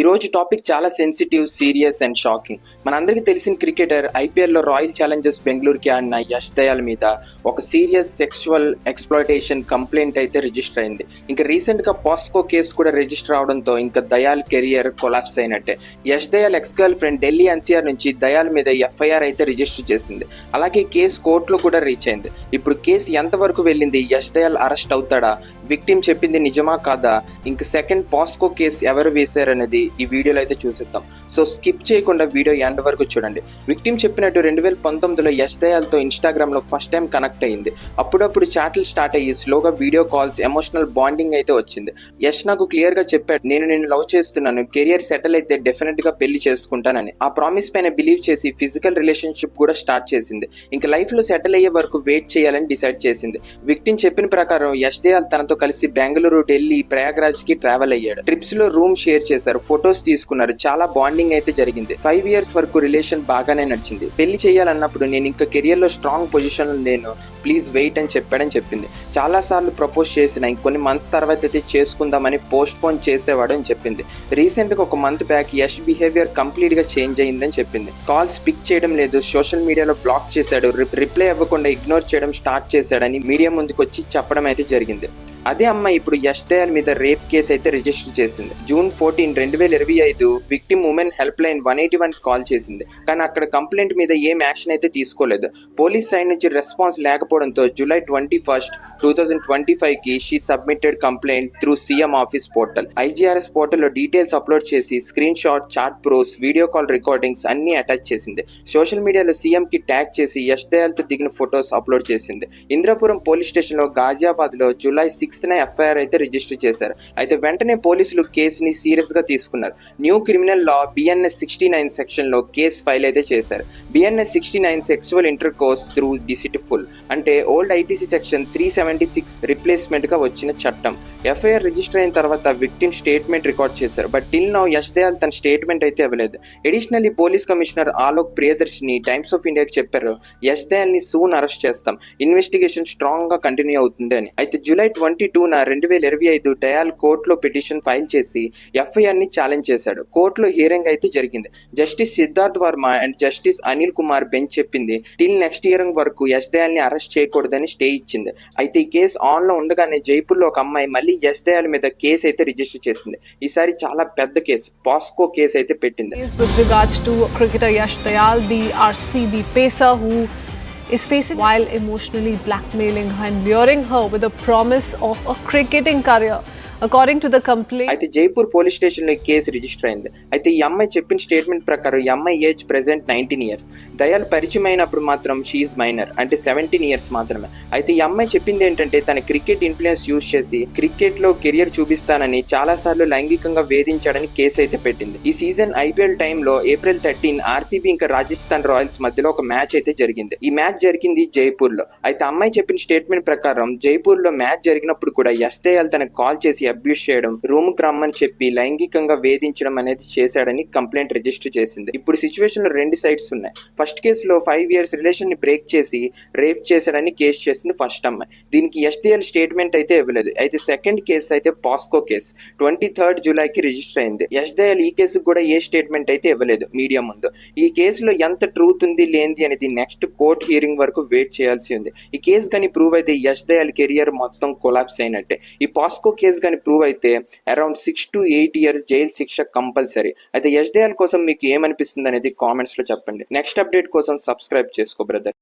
ఈ రోజు టాపిక్ చాలా సెన్సిటివ్, సీరియస్ అండ్ షాకింగ్. మనందరికీ తెలిసిన క్రికెటర్ ఐపీఎల్లో రాయల్ ఛాలెంజర్స్ బెంగళూరుకి ఆడిన యష్ దయాల్ మీద ఒక సీరియస్ సెక్సువల్ ఎక్స్‌ప్లాయిటేషన్ కంప్లైంట్ అయితే రిజిస్టర్ అయింది. ఇంకా రీసెంట్ గా పాస్కో కేసు కూడా రిజిస్టర్ అవడంతో ఇంకా దయాల్ కెరియర్ కొలాప్స్ అయినట్టే. Yash Dayal ex girlfriend Delhi NCR నుంచి దయాల్ మీద ఎఫ్ఐఆర్ అయితే రిజిస్టర్ చేసింది. అలాగే కేసు కోర్టులో కూడా రీచ్ అయింది. ఇప్పుడు కేసు ఎంతవరకు వెళ్ళింది, యష్ దయాల్ అరెస్ట్ అవుతాడా, విక్టిమ్ చెప్పింది నిజమా కాదా, ఇంకా సెకండ్ పాస్కో కేసు ఎవరు వేశారనేది ఈ వీడియోలో అయితే చూసేద్దాం. సో స్కిప్ చేయకుండా వీడియో ఎండ్ వరకు చూడండి. విక్టిమ్ చెప్పినట్టు 2019లో యష్ దయాల్తో ఇన్స్టాగ్రామ్ లో ఫస్ట్ టైం కనెక్ట్ అయ్యింది. అప్పుడప్పుడు చాట్లు స్టార్ట్ అయ్యి స్లోగా వీడియో కాల్స్, ఎమోషనల్ బాండింగ్ అయితే వచ్చింది. యష్ నాకు క్లియర్ గా చెప్పాడు, నేను నిన్ను లవ్ చేస్తున్నాను, కెరియర్ సెటిల్ అయితే డెఫినెట్ గా పెళ్లి చేసుకుంటానని. ఆ ప్రామిస్ పైన బిలీవ్ చేసి ఫిజికల్ రిలేషన్షిప్ కూడా స్టార్ట్ చేసింది. ఇంకా లైఫ్ లో సెటిల్ అయ్యే వరకు వెయిట్ చేయాలని డిసైడ్ చేసింది. విక్టిమ్ చెప్పిన ప్రకారం యష్ దయాల్ తనతో కలిసి బెంగళూరు, ఢిల్లీ, ప్రయాగ్రాజ్ కి ట్రావెల్ అయ్యాడు. ట్రిప్స్ లో రూమ్ షేర్ చేశారు, ఫొటోస్ తీసుకున్నారు, చాలా బాండింగ్ అయితే జరిగింది. 5 years వరకు రిలేషన్ బాగానే నడిచింది. పెళ్లి చేయాలన్నప్పుడు నేను ఇంకా కెరియర్ లో స్ట్రాంగ్ పొజిషన్ లో లేను, ప్లీజ్ వెయిట్ అని చెప్పాడని చెప్పింది. చాలా సార్లు ప్రపోజ్ చేసిన, ఇంకొన్ని మంత్స్ తర్వాత అయితే చేసుకుందామని పోస్ట్ పోన్ చేసేవాడు అని చెప్పింది. రీసెంట్ గా ఒక month back Yash behaviour complete గా చేంజ్ అయిందని చెప్పింది. కాల్స్ పిక్ చేయడం లేదు, సోషల్ మీడియాలో బ్లాక్ చేశాడు, రిప్లై ఇవ్వకుండా ఇగ్నోర్ చేయడం స్టార్ట్ చేశాడని మీడియా ముందుకు వచ్చి చెప్పడం అయితే జరిగింది. అదే అమ్మాయి ఇప్పుడు యష్ దయాల్ మీద రేప్ కేసు అయితే రిజిస్టర్ చేసింది. June 14, 2025 victim women help line 181 call చేసింది. కానీ అక్కడ కంప్లైంట్ మీద ఏం యాక్షన్ అయితే తీసుకోలేదు. పోలీస్ సైడ్ నుంచి రెస్పాన్స్ లేకపోవడంతో July 21, 2025 కి she submitted complaint through CM office portal. IGRS portal లో డీటెయిల్స్ అప్లోడ్ చేసి screenshot, chat pros, video call recordings అన్ని అటాచ్ చేసింది. సోషల్ మీడియాలో సీఎం కి ట్యాగ్ చేసి యష్ దయాల్ తో దిగిన ఫొటోస్ అప్లోడ్ చేసింది. ఇంద్రపురం పోలీస్ స్టేషన్ లో గాజియాబాద్ లో July 6న ఎఫ్ఐఆర్ అయితే రిజిస్టర్ చేశారు. అయితే వెంటనే పోలీసులు కేసుని సీరియస్ గా తీసుకున్నారు. న్యూ క్రిమినల్ లా BNS 69 సెక్షన్ లో కేసు ఫైల్ అయితే చేశారు. BNS 69 sexual inter course through deceitful అంటే ఓల్డ్ ఐపీసీ సెక్షన్ 376 రిప్లేస్మెంట్ గా వచ్చిన చట్టం. ఎఫ్ఐఆర్ రిజిస్టర్ అయిన తర్వాత విక్టిమ్ స్టేట్మెంట్ రికార్డ్ చేశారు. But till now Yash Dayal తన స్టేట్మెంట్ అయితే ఇవ్వలేదు. Additionally police commissioner Alok Priyadarshini times of ఇండియాకి చెప్పారు, యష్ దయాల్ ని సూన్ అరెస్ట్ చేస్తాం, ఇన్వెస్టిగేషన్ స్ట్రాంగ్ గా కంటిన్యూ అవుతుంది అని. అయితే July 22న 2025 దయాల్ కోర్టులో పిటిషన్ ఫైల్ చేసి ఎఫ్ఐఆర్ ని ఛాలెంజ్ చేశాడు. కోర్టులో హియరింగ్ అయితే జరిగింది. Justice Siddharth Varma and justice Anil Kumar bench చెప్పింది, టిల్ నెక్స్ట్ హియరింగ్ వరకు యష్ దయాల్ ని అరెస్ట్ చేయకూడదని స్టే ఇచ్చింది. అయితే ఈ కేసు ఆన్ లో ఉండగానే జైపూర్ లో ఒక అమ్మాయి మళ్ళీ యష్ దయాల్ మీద కేసు అయితే రిజిస్టర్ చేసింది. ఈసారి చాలా పెద్ద కేసు, పాస్కో కేసు అయితే పెట్టింది. With regards to cricketer Yash Dayal, the RCB pacer who is facing while emotionally blackmailing her and luring her with the promise of a cricketing career. According to the complaint, అయితే Jaipur police station లో case register అయింది. అయితే ఈ అమ్మాయి చెప్పిన statement ప్రకారం ఈ అమ్మాయి ఏజ్ ప్రెసెంట్ 19 years. దయాల్ పరిచయం అయినప్పుడు మాత్రం షీఈ్ మైనర్, అంటే 17 years మాత్రమే. అయితే ఈ అమ్మాయి చెప్పింది ఏంటంటే తన క్రికెట్ ఇన్ఫ్లుయెన్స్ యూజ్ చేసి క్రికెట్ లో కెరియర్ చూపిస్తానని చాలా సార్లు లైంగికంగా వేధించాడని కేసు అయితే పెట్టింది. ఈ సీజన్ ఐపీఎల్ టైంలో April 13 ఆర్సీబీ ఇంకా రాజస్థాన్ రాయల్స్ మధ్యలో ఒక మ్యాచ్ అయితే జరిగింది. ఈ మ్యాచ్ జరిగింది జైపూర్ లో. అయితే అమ్మాయి చెప్పిన స్టేట్మెంట్ ప్రకారం జైపూర్ లో మ్యాచ్ జరిగినప్పుడు కూడా యష్ దయాల్ తనకు కాల్ చేసి అబ్యూస్ చేయడం, రూమ్ కు రమ్మని చెప్పి లైంగికంగా వేధించడం అనేది చేశాడని కంప్లైంట్ రిజిస్టర్ చేసింది. ఇప్పుడు సిచ్యువేషన్ లో 2 sides ఉన్నాయి. ఫస్ట్ కేసులో 5 years రిలేషన్ ని బ్రేక్ చేసి రేప్ చేశాడని కేసు చేసింది ఫస్ట్ అమ్మాయి. దీనికి యష్ దయాల్ స్టేట్మెంట్ అయితే ఇవ్వలేదు. అయితే సెకండ్ కేసు అయితే పాస్కో కేసు 23rd July కి రిజిస్టర్ అయింది. యష్ దయాల్ ఈ కేసుకు కూడా ఏ స్టేట్మెంట్ అయితే ఇవ్వలేదు మీడియా ముందు. ఈ కేసులో ఎంత ట్రూత్ ఉంది లేనిది అనేది నెక్స్ట్ కోర్ట్ హియరింగ్ వరకు వెయిట్ చేయాల్సి ఉంది. ఈ కేసు కానీ ప్రూవ్ అయితే యష్ దయాల్ కెరియర్ మొత్తం కొలాప్స్ అయినట్టే. ఈ పాస్కో కేసు కానీ ప్రూవ్ అయితే అరౌండ్ 6 to 8 years జైలు శిక్ష కంపల్సరీ. అయితే యష్ దయాల్ కోసం మీకు ఏమనిపిస్తుంది అనేది కామెంట్స్ లో చెప్పండి. నెక్స్ట్ అప్డేట్ కోసం సబ్స్క్రైబ్ చేసుకో బ్రదర్.